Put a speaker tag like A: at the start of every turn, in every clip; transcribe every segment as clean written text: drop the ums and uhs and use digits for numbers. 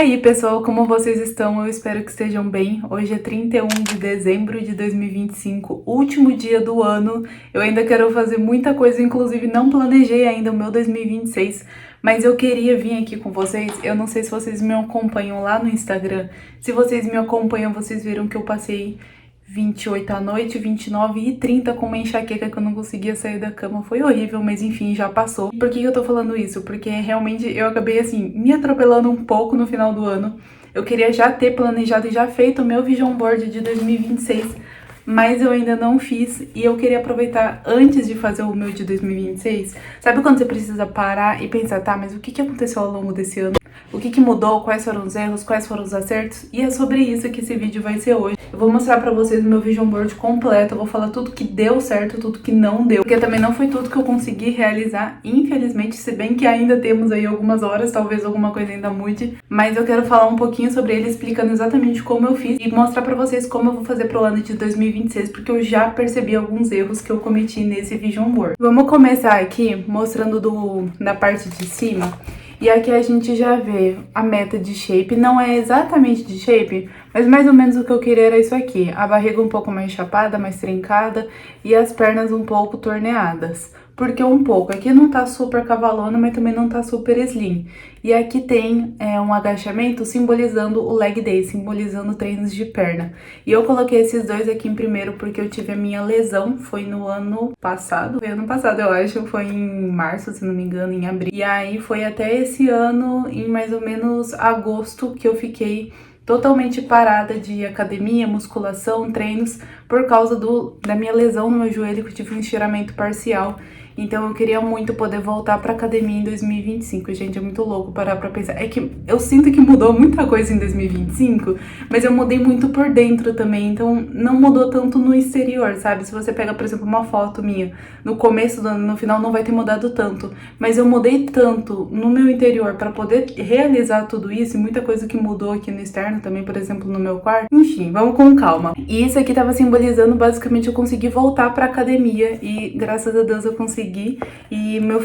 A: E aí, pessoal, como vocês estão? Eu espero que estejam bem. Hoje é 31 de dezembro de 2025, último dia do ano. Eu ainda quero fazer muita coisa, inclusive não planejei ainda o meu 2026, mas eu queria vir aqui com vocês. Eu não sei se vocês me acompanham lá no Instagram. Se vocês me acompanham, vocês viram que eu passei 28 à noite, 29 e 30 com uma enxaqueca que eu não conseguia sair da cama. Foi horrível, mas enfim, já passou. Por que eu tô falando isso? Porque realmente eu acabei, assim, me atropelando um pouco no final do ano. Eu queria já ter planejado e já feito o meu Vision Board de 2026, mas eu ainda não fiz e eu queria aproveitar antes de fazer o meu de 2026. Sabe quando você precisa parar e pensar, tá, mas o que aconteceu ao longo desse ano? O que mudou, quais foram os erros, quais foram os acertos? E é sobre isso que esse vídeo vai ser hoje. Eu vou mostrar pra vocês o meu Vision Board completo, eu vou falar tudo que deu certo, tudo que não deu. Porque também não foi tudo que eu consegui realizar, infelizmente, se bem que ainda temos aí algumas horas, talvez alguma coisa ainda mude. Mas eu quero falar um pouquinho sobre ele, explicando exatamente como eu fiz e mostrar pra vocês como eu vou fazer pro ano de 2026, porque eu já percebi alguns erros que eu cometi nesse Vision Board. Vamos começar aqui mostrando da parte de cima. E aqui a gente já vê a meta de shape, não é exatamente de shape, mas mais ou menos o que eu queria era isso aqui. A barriga um pouco mais chapada, mais trincada e as pernas um pouco torneadas. Por que um pouco? Aqui não tá super cavalona, mas também não tá super slim. E aqui tem um agachamento simbolizando o leg day, simbolizando treinos de perna. E eu coloquei esses dois aqui em primeiro porque eu tive a minha lesão, foi no ano passado. Foi ano passado, eu acho, foi em março, se não me engano, em abril. E aí foi até esse ano, em mais ou menos agosto, que eu fiquei totalmente parada de academia, musculação, treinos, por causa da minha lesão no meu joelho, que eu tive um estiramento parcial. Então eu queria muito poder voltar pra academia em 2025. Gente, é muito louco parar pra pensar. É que eu sinto que mudou muita coisa em 2025, mas eu mudei muito por dentro também. Então não mudou tanto no exterior, sabe? Se você pega, por exemplo, uma foto minha no começo do ano, no final não vai ter mudado tanto. Mas eu mudei tanto no meu interior pra poder realizar tudo isso, e muita coisa que mudou aqui no externo também, por exemplo, no meu quarto. Enfim, vamos com calma. E isso aqui tava simbolizando, basicamente, eu consegui voltar pra academia e graças a Deus eu consegui. E meu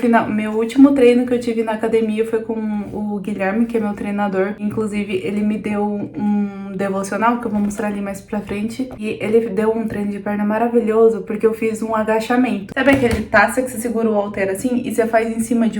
A: último treino que eu tive na academia foi com o Guilherme, que é meu treinador. Inclusive, ele me deu um devocional, que eu vou mostrar ali mais pra frente. E ele deu um treino de perna maravilhoso, porque eu fiz um agachamento. Sabe aquele taça que você segura o halter assim e você faz em cima de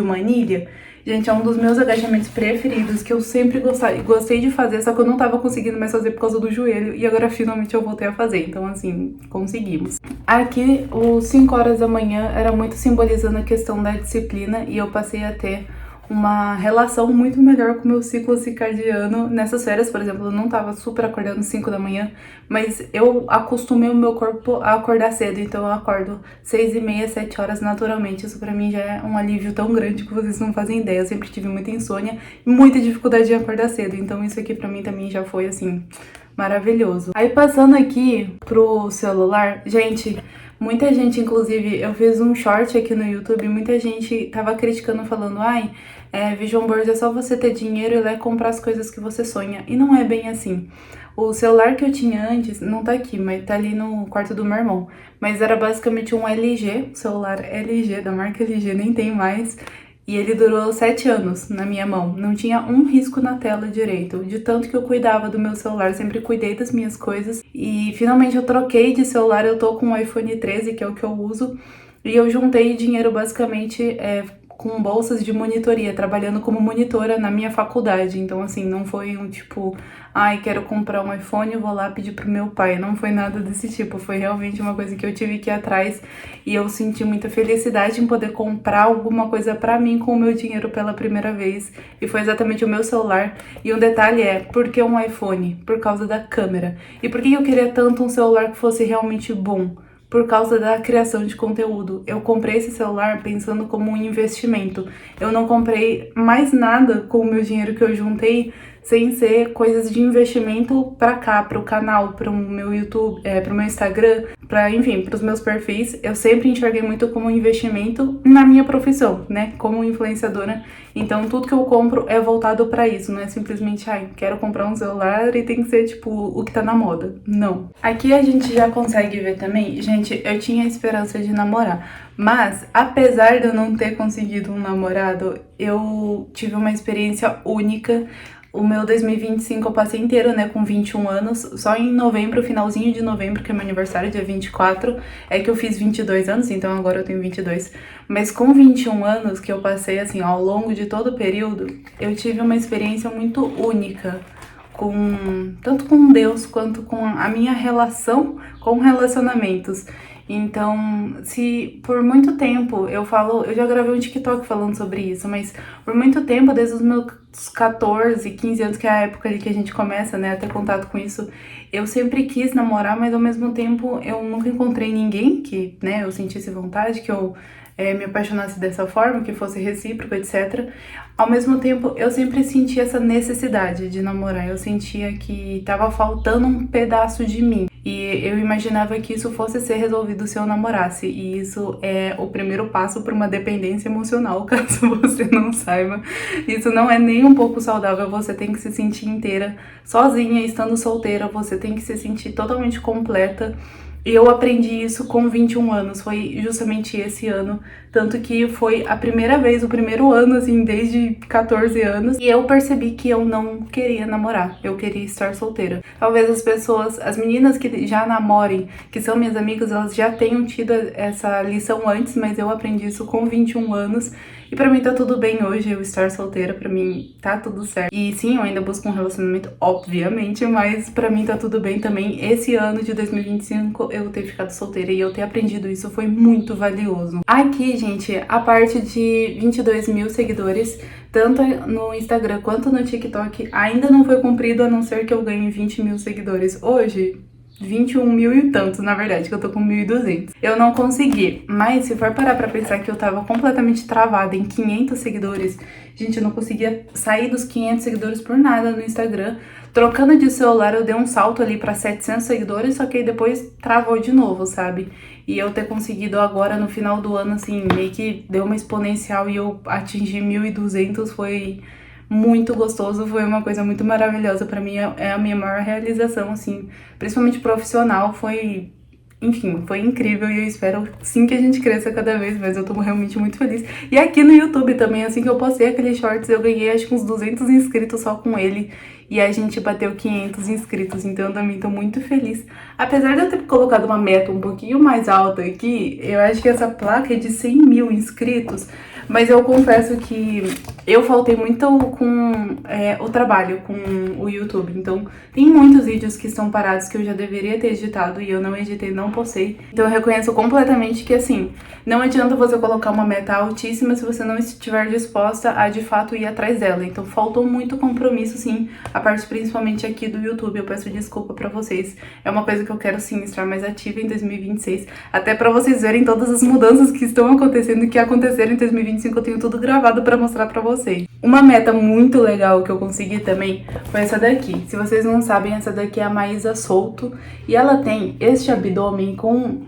A: uma anilha? Gente, é um dos meus agachamentos preferidos, que eu sempre gostei de fazer, só que eu não tava conseguindo mais fazer por causa do joelho, e agora finalmente eu voltei a fazer, então assim, conseguimos. Aqui, os 5 horas da manhã era muito simbolizando a questão da disciplina, e eu passei a ter uma relação muito melhor com o meu ciclo circadiano. Nessas férias, por exemplo, eu não tava super acordando 5 da manhã, mas eu acostumei o meu corpo a acordar cedo, então eu acordo 6h30, 7 horas naturalmente. Isso pra mim já é um alívio tão grande que vocês não fazem ideia. Eu sempre tive muita insônia e muita dificuldade de acordar cedo, então isso aqui pra mim também já foi, assim, maravilhoso. Aí passando aqui pro celular, gente, muita gente, inclusive, eu fiz um short aqui no YouTube, muita gente tava criticando, falando, ai, Vision Board é só você ter dinheiro e ir lá comprar as coisas que você sonha. E não é bem assim. O celular que eu tinha antes, não tá aqui, mas tá ali no quarto do meu irmão. Mas era basicamente um LG, celular LG, da marca LG, nem tem mais. E ele durou 7 anos na minha mão. Não tinha um risco na tela direito. De tanto que eu cuidava do meu celular, sempre cuidei das minhas coisas. E finalmente eu troquei de celular, eu tô com o iPhone 13, que é o que eu uso. E eu juntei dinheiro basicamente com bolsas de monitoria, trabalhando como monitora na minha faculdade. Então, assim, não foi um tipo, ai, quero comprar um iPhone, eu vou lá pedir pro meu pai. Não foi nada desse tipo, foi realmente uma coisa que eu tive que ir atrás e eu senti muita felicidade em poder comprar alguma coisa pra mim com o meu dinheiro pela primeira vez. E foi exatamente o meu celular. E um detalhe por que um iPhone? Por causa da câmera. E por que eu queria tanto um celular que fosse realmente bom? Por causa da criação de conteúdo. Eu comprei esse celular pensando como um investimento. Eu não comprei mais nada com o meu dinheiro que eu juntei sem ser coisas de investimento pra cá, pro canal, pro meu YouTube, pro meu Instagram, enfim, pros meus perfis. Eu sempre enxerguei muito como um investimento na minha profissão, né, como influenciadora. Então tudo que eu compro é voltado pra isso, não é simplesmente, ai, quero comprar um celular e tem que ser, tipo, o que tá na moda. Não. Aqui a gente já consegue ver também, gente, eu tinha esperança de namorar, mas apesar de eu não ter conseguido um namorado, eu tive uma experiência única O meu 2025 eu passei inteiro, né, com 21 anos. Só em novembro, finalzinho de novembro, que é meu aniversário, dia 24, é que eu fiz 22 anos, então agora eu tenho 22. Mas com 21 anos que eu passei, assim, ao longo de todo o período, eu tive uma experiência muito única, tanto com Deus quanto com a minha relação com relacionamentos. Então, se por muito tempo eu já gravei um TikTok falando sobre isso, mas por muito tempo, desde os meus 14, 15 anos, que é a época ali que a gente começa, né, a ter contato com isso, eu sempre quis namorar, mas ao mesmo tempo eu nunca encontrei ninguém que, né, eu sentisse vontade, que eu me apaixonasse dessa forma, que fosse recíproco, etc. Ao mesmo tempo, eu sempre senti essa necessidade de namorar, eu sentia que tava faltando um pedaço de mim. E eu imaginava que isso fosse ser resolvido se eu namorasse. E isso é o primeiro passo para uma dependência emocional, caso você não saiba. Isso não é nem um pouco saudável, você tem que se sentir inteira, sozinha, estando solteira, você tem que se sentir totalmente completa. E eu aprendi isso com 21 anos, foi justamente esse ano, tanto que foi a primeira vez, o primeiro ano, assim, desde 14 anos, e eu percebi que eu não queria namorar, eu queria estar solteira. Talvez as meninas que já namorem, que são minhas amigas, elas já tenham tido essa lição antes, mas eu aprendi isso com 21 anos, e pra mim tá tudo bem hoje eu estar solteira, pra mim tá tudo certo. E sim, eu ainda busco um relacionamento, obviamente, mas pra mim tá tudo bem também. Esse ano de 2025 eu ter ficado solteira e eu ter aprendido isso foi muito valioso. Aqui, gente, a parte de 22 mil seguidores, tanto no Instagram quanto no TikTok, ainda não foi cumprido, a não ser que eu ganhe 20 mil seguidores hoje. 21 mil e tantos, na verdade, que eu tô com 1.200. Eu não consegui, mas se for parar pra pensar que eu tava completamente travada em 500 seguidores, gente, eu não conseguia sair dos 500 seguidores por nada no Instagram. Trocando de celular, eu dei um salto ali pra 700 seguidores, só que aí depois travou de novo, sabe? E eu ter conseguido agora, no final do ano, assim, meio que deu uma exponencial e eu atingi 1.200, foi muito gostoso, foi uma coisa muito maravilhosa pra mim, é a minha maior realização, assim, principalmente profissional, enfim, foi incrível e eu espero sim que a gente cresça cada vez mais, eu tô realmente muito feliz. E aqui no YouTube também, assim que eu postei aquele shorts, eu ganhei acho que uns 200 inscritos só com ele, e a gente bateu 500 inscritos, então eu também tô muito feliz. Apesar de eu ter colocado uma meta um pouquinho mais alta aqui, eu acho que essa placa é de 100 mil inscritos, mas eu confesso que eu faltei muito com o trabalho com o YouTube. Então, tem muitos vídeos que estão parados que eu já deveria ter editado e eu não editei, não postei. Então, eu reconheço completamente que, assim, não adianta você colocar uma meta altíssima se você não estiver disposta a, de fato, ir atrás dela. Então, faltou muito compromisso, sim, a parte principalmente aqui do YouTube. Eu peço desculpa pra vocês. É uma coisa que eu quero, sim, estar mais ativa em 2026. Até pra vocês verem todas as mudanças que estão acontecendo e que aconteceram em 2025. Eu tenho tudo gravado pra mostrar pra vocês. Uma meta muito legal que eu consegui também foi essa daqui. Se vocês não sabem, essa daqui é a Maísa Souto. E ela tem este abdômen com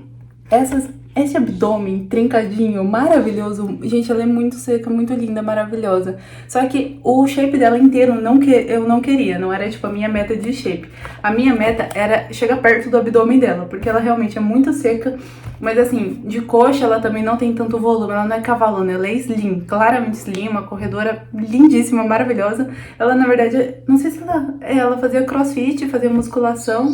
A: esse abdômen trincadinho, maravilhoso. Gente, ela é muito seca, muito linda, maravilhosa. Só que o shape dela inteiro eu não queria, não era tipo a minha meta de shape. A minha meta era chegar perto do abdômen dela, porque ela realmente é muito seca. Mas assim, de coxa ela também não tem tanto volume, ela não é cavalona, ela é slim, claramente slim, uma corredora lindíssima, maravilhosa. Ela, na verdade, não sei se ela fazia crossfit, fazia musculação.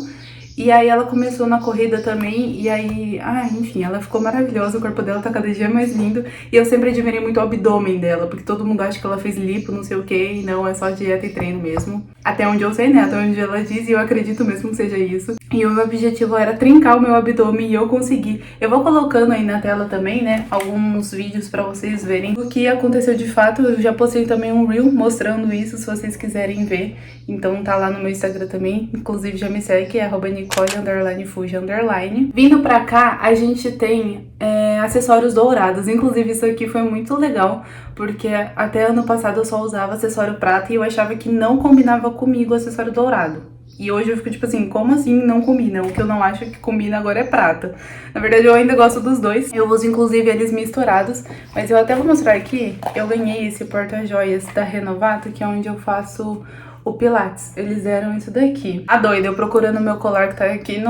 A: E aí ela começou na corrida também, e aí, enfim, ela ficou maravilhosa, o corpo dela tá cada dia mais lindo. E eu sempre admirei muito o abdômen dela, porque todo mundo acha que ela fez lipo, não sei o que, e não, é só dieta e treino mesmo. Até onde eu sei, né, até onde ela diz, e eu acredito mesmo que seja isso. E o meu objetivo era trincar o meu abdômen, e eu consegui. Eu vou colocando aí na tela também, né, alguns vídeos pra vocês verem o que aconteceu de fato. Eu já postei também um reel mostrando isso, se vocês quiserem ver. Então tá lá no meu Instagram também, inclusive já me segue, que é @Nicole_Fuji_. Vindo pra cá, a gente tem acessórios dourados. Inclusive isso aqui foi muito legal, porque até ano passado eu só usava acessório prata e eu achava que não combinava comigo o acessório dourado. E hoje eu fico tipo assim, como assim não combina? O que eu não acho que combina agora é prata. Na verdade eu ainda gosto dos dois. Eu uso inclusive eles misturados. Mas eu até vou mostrar aqui. Eu ganhei esse porta-joias da Renovato, que é onde eu faço o Pilates. Eles deram isso daqui. A doida, eu procurando meu colar que tá aqui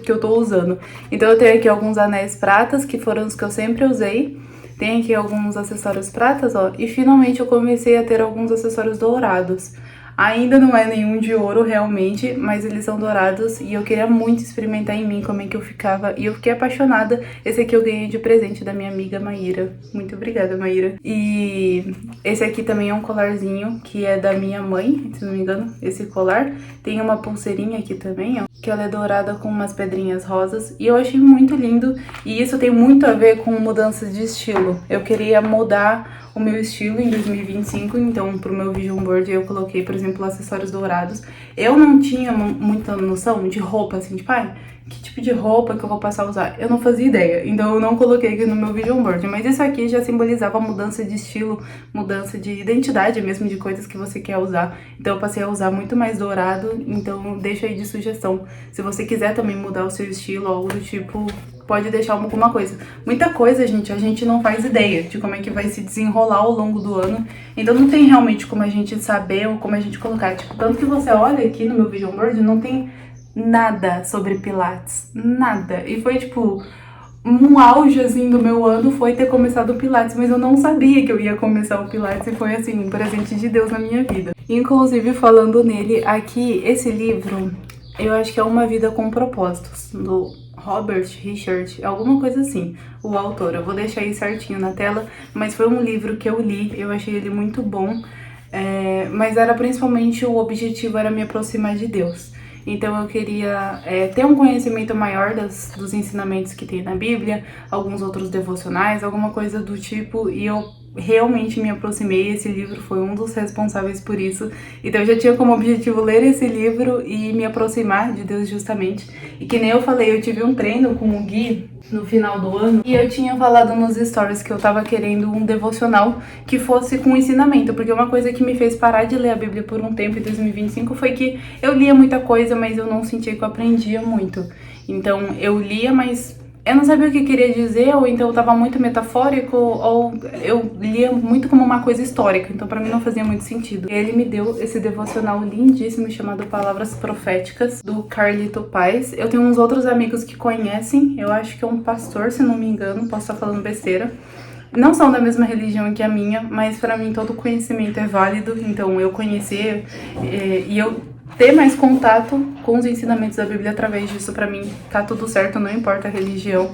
A: que eu tô usando. Então eu tenho aqui alguns anéis pratas, que foram os que eu sempre usei. Tem aqui alguns acessórios pratas, ó. E finalmente eu comecei a ter alguns acessórios dourados. Ainda não é nenhum de ouro realmente, mas eles são dourados e eu queria muito experimentar em mim como é que eu ficava. E eu fiquei apaixonada. Esse aqui eu ganhei de presente da minha amiga Maíra. Muito obrigada, Maíra. E esse aqui também é um colarzinho que é da minha mãe, se não me engano, esse colar. Tem uma pulseirinha aqui também, ó, que ela é dourada com umas pedrinhas rosas. E eu achei muito lindo. E isso tem muito a ver com mudança de estilo. Eu queria mudar o meu estilo em 2025, então pro meu vision board eu coloquei, por exemplo, acessórios dourados. Eu não tinha muita noção de roupa, assim, tipo, ai, que tipo de roupa que eu vou passar a usar? Eu não fazia ideia, então eu não coloquei aqui no meu vision board. Mas isso aqui já simbolizava mudança de estilo, mudança de identidade mesmo, de coisas que você quer usar. Então eu passei a usar muito mais dourado, então deixa aí de sugestão. Se você quiser também mudar o seu estilo, algo do tipo, pode deixar alguma coisa. Muita coisa, gente, a gente não faz ideia de como é que vai se desenrolar ao longo do ano. Então não tem realmente como a gente saber ou como a gente colocar. Tipo, tanto que você olha aqui no meu vision board, não tem nada sobre Pilates. Nada. E foi, tipo, um auge, assim, do meu ano foi ter começado o Pilates. Mas eu não sabia que eu ia começar o Pilates. E foi, assim, um presente de Deus na minha vida. Inclusive, falando nele, aqui, esse livro, eu acho que é Uma Vida com Propósitos, do Robert Richard, alguma coisa assim, o autor. Eu vou deixar aí certinho na tela, mas foi um livro que eu li, eu achei ele muito bom, mas era principalmente o objetivo era me aproximar de Deus. Então eu queria ter um conhecimento maior dos ensinamentos que tem na Bíblia, alguns outros devocionais, alguma coisa do tipo, e eu realmente me aproximei. Esse livro foi um dos responsáveis por isso. Então eu já tinha como objetivo ler esse livro e me aproximar de Deus justamente. E que nem eu falei, eu tive um treino com o Gui no final do ano e eu tinha falado nos stories que eu tava querendo um devocional que fosse com ensinamento, porque uma coisa que me fez parar de ler a Bíblia por um tempo em 2025 foi que eu lia muita coisa, mas eu não sentia que eu aprendia muito. Então eu lia, mas eu não sabia o que queria dizer, ou então eu tava muito metafórico, ou eu lia muito como uma coisa histórica, então pra mim não fazia muito sentido. Ele me deu esse devocional lindíssimo chamado Palavras Proféticas, do Carlito Paz. Eu tenho uns outros amigos que conhecem, eu acho que é um pastor, se não me engano, posso estar falando besteira. Não são da mesma religião que a minha, mas pra mim todo conhecimento é válido, então eu conhecer e eu ter mais contato com os ensinamentos da Bíblia através disso, pra mim tá tudo certo, não importa a religião.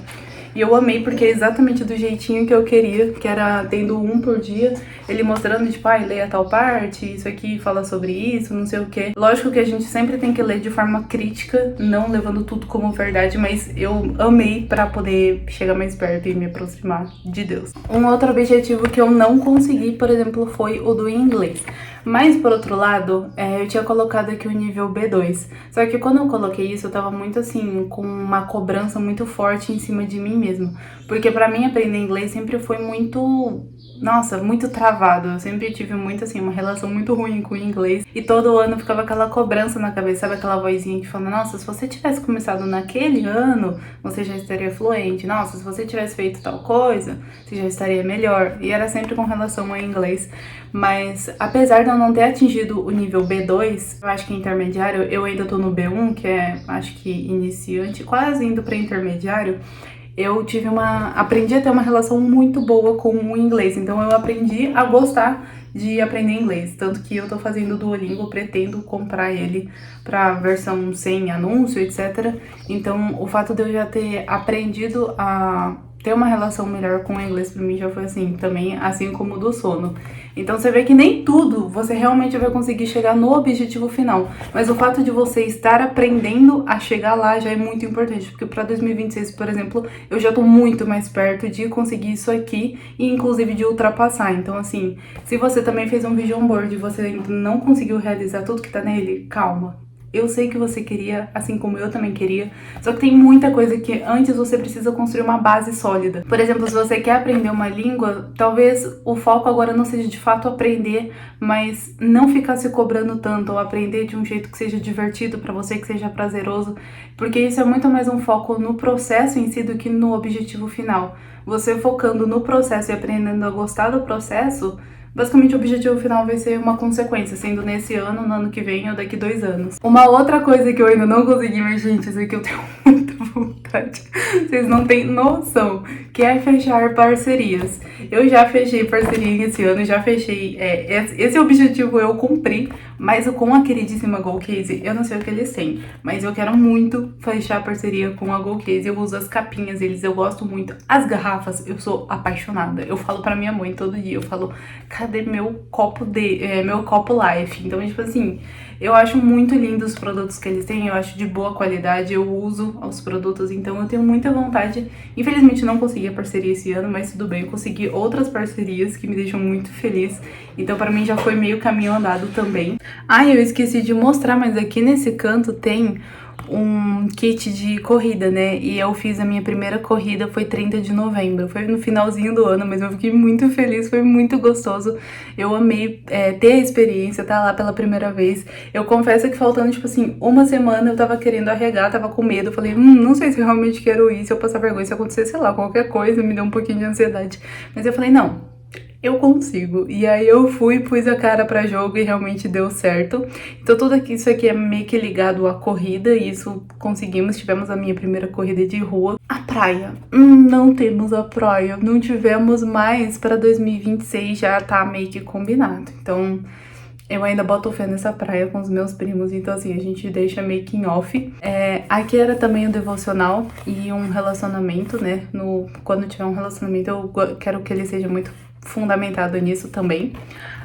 A: E eu amei porque é exatamente do jeitinho que eu queria, que era tendo um por dia, ele mostrando, tipo, leia tal parte, isso aqui fala sobre isso, não sei o quê. Lógico que a gente sempre tem que ler de forma crítica, não levando tudo como verdade, mas eu amei pra poder chegar mais perto e me aproximar de Deus. Um outro objetivo que eu não consegui, por exemplo, foi o do inglês. Mas, por outro lado, eu tinha colocado aqui o nível B2. Só que quando eu coloquei isso, eu tava muito assim, com uma cobrança muito forte em cima de mim mesma. Porque pra mim, aprender inglês sempre foi muito... Nossa, muito travado. Eu sempre tive muito, assim, uma relação muito ruim com o inglês. E todo ano ficava aquela cobrança na cabeça, sabe? Aquela vozinha que fala, nossa, se você tivesse começado naquele ano, você já estaria fluente. Nossa, se você tivesse feito tal coisa, você já estaria melhor. E era sempre com relação ao inglês. Mas, apesar de eu não ter atingido o nível B2, eu acho que intermediário, eu ainda tô no B1, que é, acho que iniciante, quase indo pra intermediário. Eu aprendi a ter uma relação muito boa com o inglês, então eu aprendi a gostar de aprender inglês, tanto que eu tô fazendo o Duolingo, pretendo comprar ele pra versão sem anúncio, etc. Então, o fato de eu já ter aprendido a ter uma relação melhor com o inglês pra mim já foi assim, também assim como o do sono. Então você vê que nem tudo você realmente vai conseguir chegar no objetivo final, mas o fato de você estar aprendendo a chegar lá já é muito importante, porque pra 2026, por exemplo, eu já tô muito mais perto de conseguir isso aqui e inclusive de ultrapassar. Então assim, se você também fez um vision board e você ainda não conseguiu realizar tudo que tá nele, calma. Eu sei que você queria, assim como eu também queria, só que tem muita coisa que antes você precisa construir uma base sólida. Por exemplo, se você quer aprender uma língua, talvez o foco agora não seja de fato aprender, mas não ficar se cobrando tanto, ou aprender de um jeito que seja divertido pra você, que seja prazeroso, porque isso é muito mais um foco no processo em si do que no objetivo final. Você focando no processo e aprendendo a gostar do processo, basicamente o objetivo final vai ser uma consequência, sendo nesse ano, no ano que vem ou daqui 2 anos. Uma outra coisa que eu ainda não consegui, mas gente, isso aqui eu tenho muita vontade, vocês não têm noção, que que é fechar parcerias. Eu já fechei parceria esse ano, já fechei, esse objetivo eu cumpri, mas com a queridíssima GoCase, eu não sei o que eles têm, mas eu quero muito fechar parceria com a GoCase. Eu uso as capinhas deles, eu gosto muito. As garrafas, eu sou apaixonada. Eu falo pra minha mãe todo dia, eu falo, cadê meu copo meu copo Life? Então, tipo assim, eu acho muito lindo os produtos que eles têm, eu acho de boa qualidade, eu uso os produtos, então eu tenho muita vontade. Infelizmente não consegui a parceria esse ano, mas tudo bem, eu consegui outras parcerias que me deixam muito feliz. Então pra mim já foi meio caminho andado também. Ah, eu esqueci de mostrar, mas aqui nesse canto tem um kit de corrida, né? E eu fiz a minha primeira corrida, foi 30 de novembro. Foi no finalzinho do ano, mas eu fiquei muito feliz, foi muito gostoso. Eu amei ter a experiência, tá lá pela primeira vez. Eu confesso que faltando, tipo assim, uma semana eu tava querendo arregar, tava com medo. Eu falei, não sei se eu realmente quero ir, se eu passar vergonha, se acontecer, sei lá, qualquer coisa, me deu um pouquinho de ansiedade. Mas eu falei, não, eu consigo. E aí eu fui, pus a cara pra jogo e realmente deu certo. Então tudo isso aqui é meio que ligado à corrida, e isso conseguimos. Tivemos a minha primeira corrida de rua. A praia. Não temos a praia. Não tivemos, mais para 2026 já tá meio que combinado. Então eu ainda boto fé nessa praia com os meus primos, então assim, a gente deixa meio que em off. Aqui era também o devocional e um relacionamento, né? Quando tiver um relacionamento, eu quero que ele seja muito fundamentado nisso também.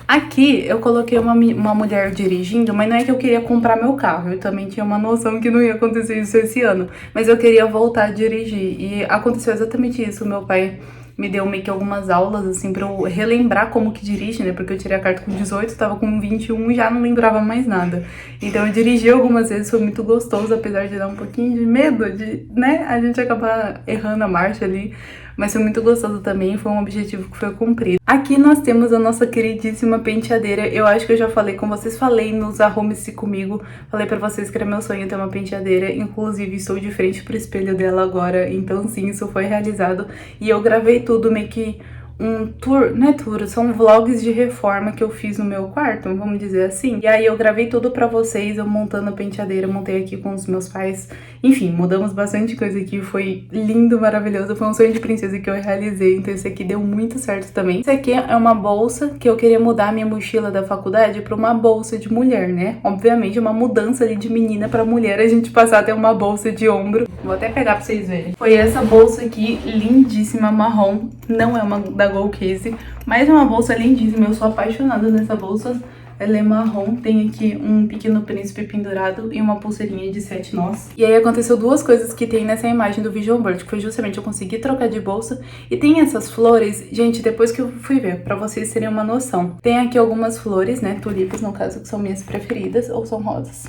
A: Aqui eu coloquei uma mulher dirigindo, mas não é que eu queria comprar meu carro, eu também tinha uma noção que não ia acontecer isso esse ano, mas eu queria voltar a dirigir, e aconteceu exatamente isso. Meu pai me deu meio que algumas aulas, assim, pra eu relembrar como que dirige, né, porque eu tirei a carta com 18, tava com 21 e já não lembrava mais nada. Então eu dirigi algumas vezes, foi muito gostoso, apesar de dar um pouquinho de medo de, né, a gente acabar errando a marcha ali, mas foi muito gostoso também, foi um objetivo que foi cumprido. Aqui nós temos a nossa queridíssima penteadeira. Eu acho que eu já falei com vocês, falei nos Arrume-se Comigo, falei pra vocês que era meu sonho ter uma penteadeira, inclusive estou de frente pro espelho dela agora, então sim, isso foi realizado. E eu gravei tudo meio que um tour, não é tour, são vlogs de reforma que eu fiz no meu quarto, vamos dizer assim. E aí eu gravei tudo pra vocês, eu montando a penteadeira, montei aqui com os meus pais. Enfim, mudamos bastante coisa aqui, foi lindo, maravilhoso, foi um sonho de princesa que eu realizei, então isso aqui deu muito certo também. Isso aqui é uma bolsa que eu queria mudar a minha mochila da faculdade pra uma bolsa de mulher, né? Obviamente uma mudança ali de menina pra mulher, a gente passar a ter uma bolsa de ombro. Vou até pegar pra vocês verem. Foi essa bolsa aqui, lindíssima, marrom, não é uma da GoCase, mas é uma bolsa lindíssima, eu sou apaixonada nessa bolsa. Ela é marrom, tem aqui um pequeno príncipe pendurado e uma pulseirinha de 7 nós. E aí aconteceu duas coisas que tem nessa imagem do Vision Board, que foi justamente eu consegui trocar de bolsa. E tem essas flores, gente, depois que eu fui ver, pra vocês terem uma noção. Tem aqui algumas flores, né, tulipas no caso, que são minhas preferidas, ou são rosas?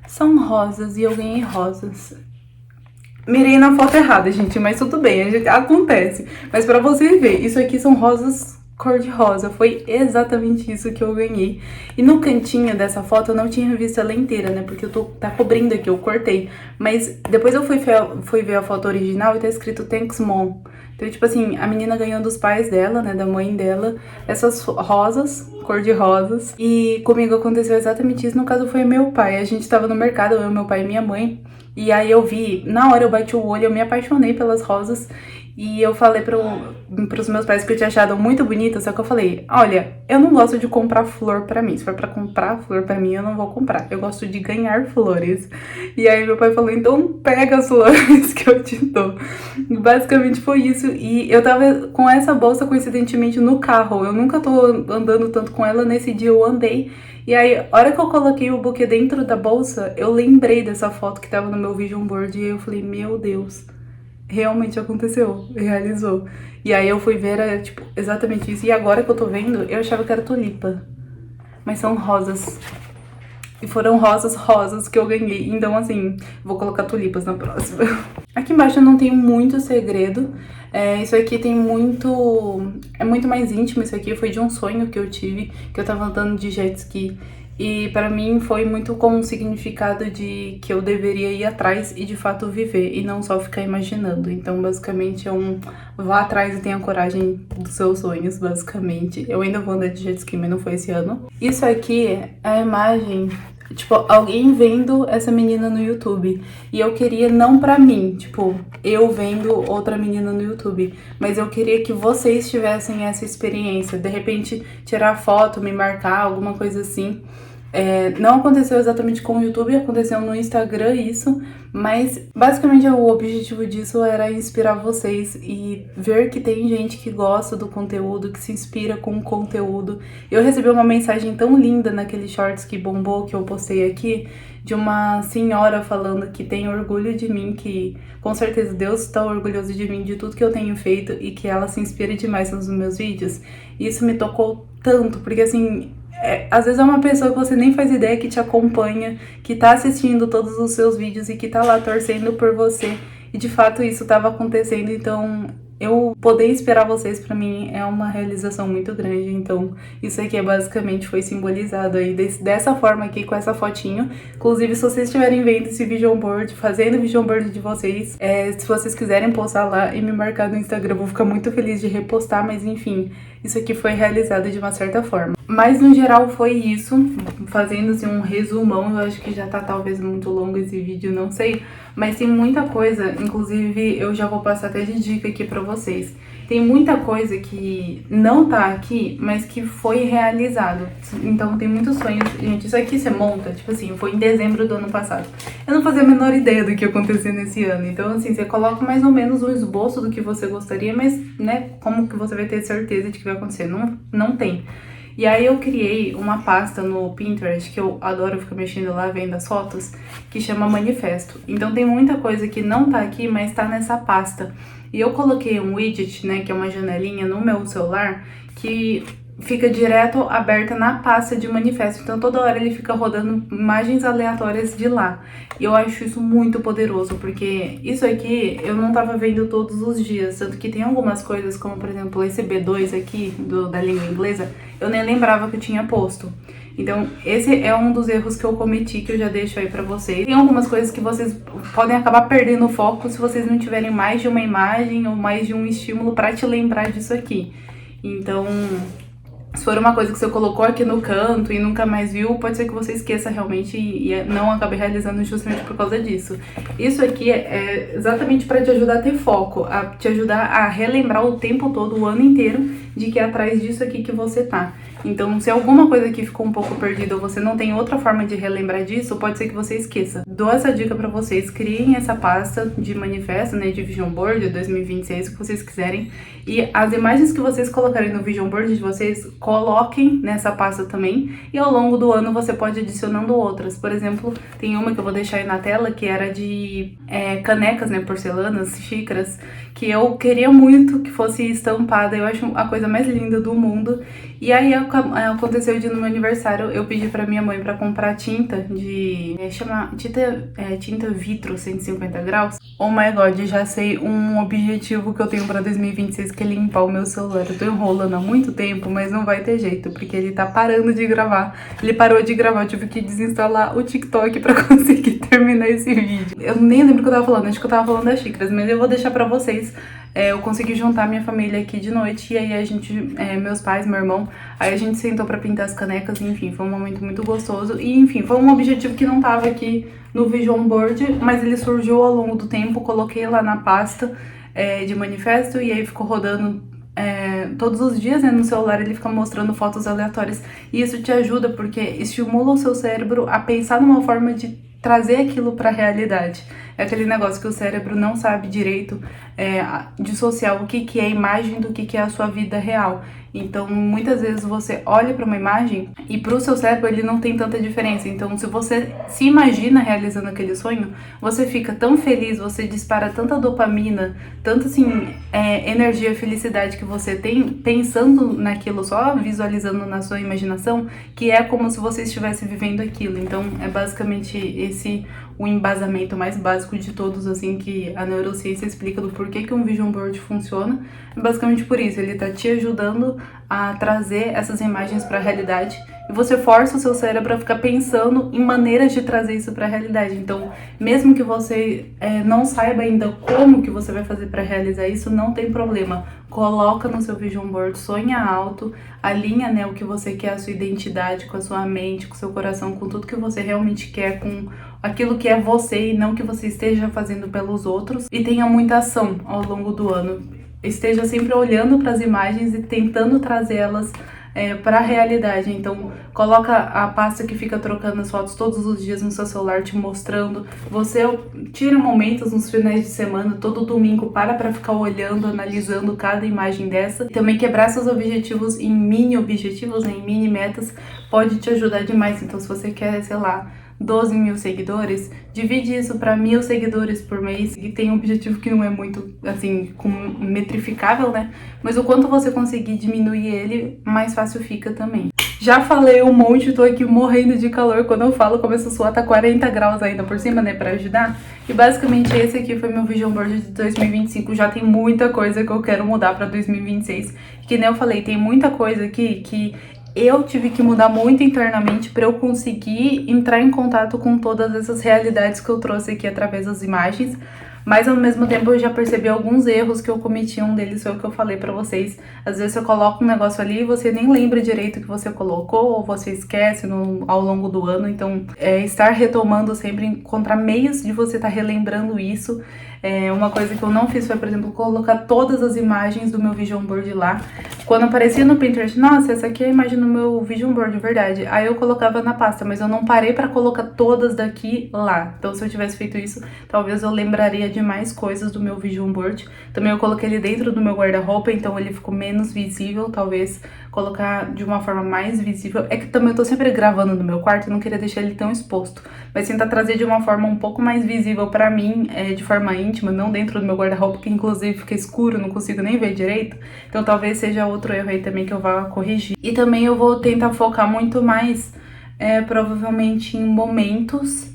A: São rosas e eu ganhei rosas. Mirei na foto errada, gente, mas tudo bem, acontece. Mas pra vocês verem, isso aqui são rosas cor-de-rosa, foi exatamente isso que eu ganhei. E no cantinho dessa foto eu não tinha visto ela inteira, né, porque tá cobrindo aqui, eu cortei. Mas depois eu fui ver a foto original e tá escrito Thanks Mom. Então, tipo assim, a menina ganhou dos pais dela, né, da mãe dela, essas rosas, cor-de-rosas. E comigo aconteceu exatamente isso, no caso foi meu pai. A gente tava no mercado, eu, meu pai e minha mãe. E aí eu vi, na hora eu bati o olho, eu me apaixonei pelas rosas. E eu falei pros meus pais que eu tinha achado muito bonita, só que eu falei, olha, eu não gosto de comprar flor pra mim. Se for pra comprar flor pra mim, eu não vou comprar. Eu gosto de ganhar flores. E aí meu pai falou, então pega as flores que eu te dou. E basicamente foi isso. E eu tava com essa bolsa, coincidentemente, no carro. Eu nunca tô andando tanto com ela, nesse dia eu andei. E aí, a hora que eu coloquei o buquê dentro da bolsa, eu lembrei dessa foto que tava no meu Vision Board. E aí eu falei, meu Deus, realmente aconteceu, realizou. E aí eu fui ver, era tipo, exatamente isso. E agora que eu tô vendo, eu achava que era tulipa. Mas são rosas. E foram rosas que eu ganhei. Então, assim, vou colocar tulipas na próxima. Aqui embaixo eu não tenho muito segredo. Isso aqui tem muito... É muito mais íntimo. Isso aqui foi de um sonho que eu tive, que eu tava andando de jet ski. E pra mim foi muito com um significado de que eu deveria ir atrás e de fato viver, e não só ficar imaginando. Então basicamente é um vá atrás e tenha coragem dos seus sonhos, basicamente. Eu ainda vou andar de jet ski, mas não foi esse ano. Isso aqui é a imagem, tipo, alguém vendo essa menina no YouTube. E eu queria não pra mim, tipo, eu vendo outra menina no YouTube, mas eu queria que vocês tivessem essa experiência. De repente, tirar foto, me marcar, alguma coisa assim. Não aconteceu exatamente com o YouTube, aconteceu no Instagram isso, mas basicamente o objetivo disso era inspirar vocês e ver que tem gente que gosta do conteúdo, que se inspira com o conteúdo. Eu recebi uma mensagem tão linda naquele shorts que bombou, que eu postei aqui, de uma senhora falando que tem orgulho de mim, que com certeza Deus está orgulhoso de mim, de tudo que eu tenho feito e que ela se inspira demais nos meus vídeos. E isso me tocou tanto, porque assim, às vezes é uma pessoa que você nem faz ideia que te acompanha, que tá assistindo todos os seus vídeos e que tá lá torcendo por você. E de fato isso tava acontecendo, então eu poder inspirar vocês pra mim é uma realização muito grande. Então isso aqui basicamente foi simbolizado aí dessa forma aqui, com essa fotinho. Inclusive, se vocês estiverem vendo esse vision board, fazendo o vision board de vocês, se vocês quiserem postar lá e me marcar no Instagram, eu vou ficar muito feliz de repostar, mas enfim, isso aqui foi realizado de uma certa forma. Mas no geral foi isso, fazendo assim um resumão. Eu acho que já tá talvez muito longo esse vídeo, não sei, mas tem muita coisa, inclusive eu já vou passar até de dica aqui pra vocês. Tem muita coisa que não tá aqui, mas que foi realizado. Então tem muitos sonhos. Gente, isso aqui você monta, tipo assim, foi em dezembro do ano passado. Eu não fazia a menor ideia do que ia acontecer nesse ano. Então assim, você coloca mais ou menos um esboço do que você gostaria, mas, né, como que você vai ter certeza de que vai acontecer? Não tem. E aí eu criei uma pasta no Pinterest, que eu adoro ficar mexendo lá, vendo as fotos, que chama Manifesto. Então tem muita coisa que não tá aqui, mas tá nessa pasta. E eu coloquei um widget, né, que é uma janelinha no meu celular, que fica direto aberta na pasta de manifesto. Então toda hora ele fica rodando imagens aleatórias de lá. E eu acho isso muito poderoso, porque isso aqui eu não tava vendo todos os dias. Tanto que tem algumas coisas, como por exemplo esse B2 aqui, da língua inglesa, eu nem lembrava que eu tinha posto. Então, esse é um dos erros que eu cometi, que eu já deixo aí pra vocês. Tem algumas coisas que vocês podem acabar perdendo o foco se vocês não tiverem mais de uma imagem ou mais de um estímulo pra te lembrar disso aqui. Então, se for uma coisa que você colocou aqui no canto e nunca mais viu, pode ser que você esqueça realmente e não acabe realizando justamente por causa disso. Isso aqui é exatamente para te ajudar a ter foco, a te ajudar a relembrar o tempo todo, o ano inteiro, de que é atrás disso aqui que você tá. Então, se alguma coisa aqui ficou um pouco perdida ou você não tem outra forma de relembrar disso, pode ser que você esqueça. Dou essa dica pra vocês, criem essa pasta de manifesto, né, de Vision Board 2026, o que vocês quiserem. E as imagens que vocês colocarem no Vision Board de vocês, coloquem nessa pasta também. E ao longo do ano você pode ir adicionando outras. Por exemplo, tem uma que eu vou deixar aí na tela, que era de canecas, né, porcelanas, xícaras, que eu queria muito que fosse estampada. Eu acho a coisa mais linda do mundo. E aí aconteceu de no meu aniversário, eu pedi pra minha mãe pra comprar tinta de... tinta Vitro 150 graus. Oh my god, já sei um objetivo que eu tenho pra 2026, que é limpar o meu celular. Eu tô enrolando há muito tempo, mas não vai ter jeito, porque ele tá parando de gravar. Ele parou de gravar, eu tive que desinstalar o TikTok pra conseguir terminar esse vídeo. Eu nem lembro o que eu tava falando, acho que eu tava falando das xícaras, mas eu vou deixar pra vocês. Eu consegui juntar minha família aqui de noite e aí a gente, meus pais, meu irmão, aí a gente sentou pra pintar as canecas, enfim, foi um momento muito gostoso. E enfim, foi um objetivo que não tava aqui no Vision Board, mas ele surgiu ao longo do tempo, coloquei lá na pasta de manifesto e aí ficou rodando todos os dias, né, no celular. Ele fica mostrando fotos aleatórias e isso te ajuda porque estimula o seu cérebro a pensar numa forma de trazer aquilo pra realidade. É aquele negócio que o cérebro não sabe direito dissociar o que é imagem do que é a sua vida real. Então, muitas vezes você olha para uma imagem e pro seu cérebro ele não tem tanta diferença. Então, se você se imagina realizando aquele sonho, você fica tão feliz, você dispara tanta dopamina, tanto assim, energia, felicidade que você tem pensando naquilo, só visualizando na sua imaginação, que é como se você estivesse vivendo aquilo. Então, é basicamente esse o embasamento mais básico de todos, assim, que a neurociência explica do porquê que um Vision Board funciona. Basicamente por isso, ele tá te ajudando a trazer essas imagens para a realidade e você força o seu cérebro a ficar pensando em maneiras de trazer isso para a realidade. Então, mesmo que você não saiba ainda como que você vai fazer para realizar isso, não tem problema. Coloca no seu vision board, sonha alto, alinha, né, o que você quer, a sua identidade com a sua mente, com o seu coração, com tudo que você realmente quer, com aquilo que é você e não que você esteja fazendo pelos outros. E tenha muita ação ao longo do ano. Esteja sempre olhando para as imagens e tentando trazê-las para a realidade. Então, coloca a pasta que fica trocando as fotos todos os dias no seu celular, te mostrando. Você tira momentos nos finais de semana, todo domingo, para ficar olhando, analisando cada imagem dessa. Também quebrar seus objetivos em mini objetivos, né, em mini metas, pode te ajudar demais. Então, se você quer, sei lá, 12 mil seguidores, divide isso para 1.000 seguidores por mês, e tem um objetivo que não é muito, assim, metrificável, né? Mas o quanto você conseguir diminuir ele, mais fácil fica também. Já falei um monte, tô aqui morrendo de calor, quando eu falo começo a suar, tá 40 graus ainda por cima, né, pra ajudar. E basicamente esse aqui foi meu vision board de 2025, já tem muita coisa que eu quero mudar pra 2026. Que nem eu falei, tem muita coisa aqui que eu tive que mudar muito internamente para eu conseguir entrar em contato com todas essas realidades que eu trouxe aqui através das imagens. Mas ao mesmo tempo eu já percebi alguns erros que eu cometi, um deles foi o que eu falei pra vocês. Às vezes você coloca um negócio ali e você nem lembra direito o que você colocou, ou você esquece ao longo do ano. Então, estar retomando sempre, encontrar meios de você estar relembrando isso. Uma coisa que eu não fiz foi, por exemplo, colocar todas as imagens do meu vision board lá. Quando aparecia no Pinterest, nossa, essa aqui é a imagem do meu vision board, verdade. Aí eu colocava na pasta, mas eu não parei pra colocar todas daqui lá. Então, se eu tivesse feito isso, talvez eu lembraria de mais coisas do meu vision board. Também eu coloquei ele dentro do meu guarda-roupa, então ele ficou menos visível, talvez colocar de uma forma mais visível. É que também eu tô sempre gravando no meu quarto, eu não queria deixar ele tão exposto, mas tentar trazer de uma forma um pouco mais visível pra mim, de forma íntima, não dentro do meu guarda-roupa, que inclusive fica escuro, não consigo nem ver direito. Então talvez seja outro erro aí também que eu vá corrigir. E também eu vou tentar focar muito mais, provavelmente em momentos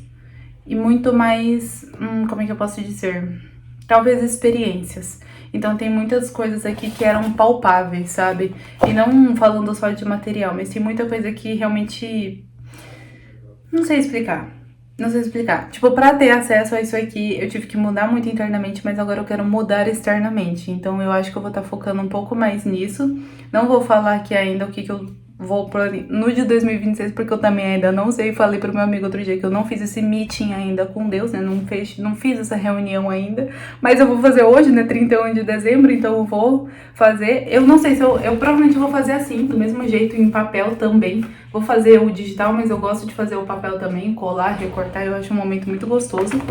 A: e muito mais, como é que eu posso dizer? Talvez experiências. Então tem muitas coisas aqui que eram palpáveis, sabe? E não falando só de material, mas tem muita coisa que realmente não sei explicar. Não sei explicar. Tipo, pra ter acesso a isso aqui, eu tive que mudar muito internamente, mas agora eu quero mudar externamente. Então eu acho que eu vou estar focando um pouco mais nisso. Não vou falar aqui ainda o que eu vou no de 2026, porque eu também ainda não sei. Falei pro meu amigo outro dia que eu não fiz esse meeting ainda com Deus, né? Não fiz essa reunião ainda. Mas eu vou fazer hoje, né? 31 de dezembro, então eu vou fazer. Eu não sei se eu provavelmente vou fazer assim, do mesmo jeito, em papel também. Vou fazer o digital, mas eu gosto de fazer o papel também, colar, recortar, eu acho um momento muito gostoso.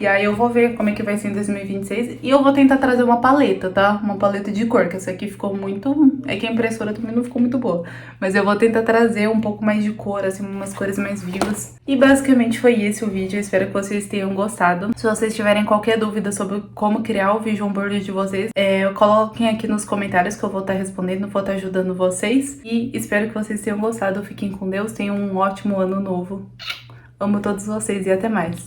A: E aí eu vou ver como é que vai ser em 2026. E eu vou tentar trazer uma paleta, tá? Uma paleta de cor, que essa aqui ficou muito... É que a impressora também não ficou muito boa. Mas eu vou tentar trazer um pouco mais de cor, assim, umas cores mais vivas. E basicamente foi esse o vídeo, eu espero que vocês tenham gostado. Se vocês tiverem qualquer dúvida sobre como criar o vision board de vocês, coloquem aqui nos comentários que eu vou estar respondendo, vou estar ajudando vocês. E espero que vocês tenham gostado. Fiquem com Deus, tenham um ótimo ano novo. Amo todos vocês e até mais.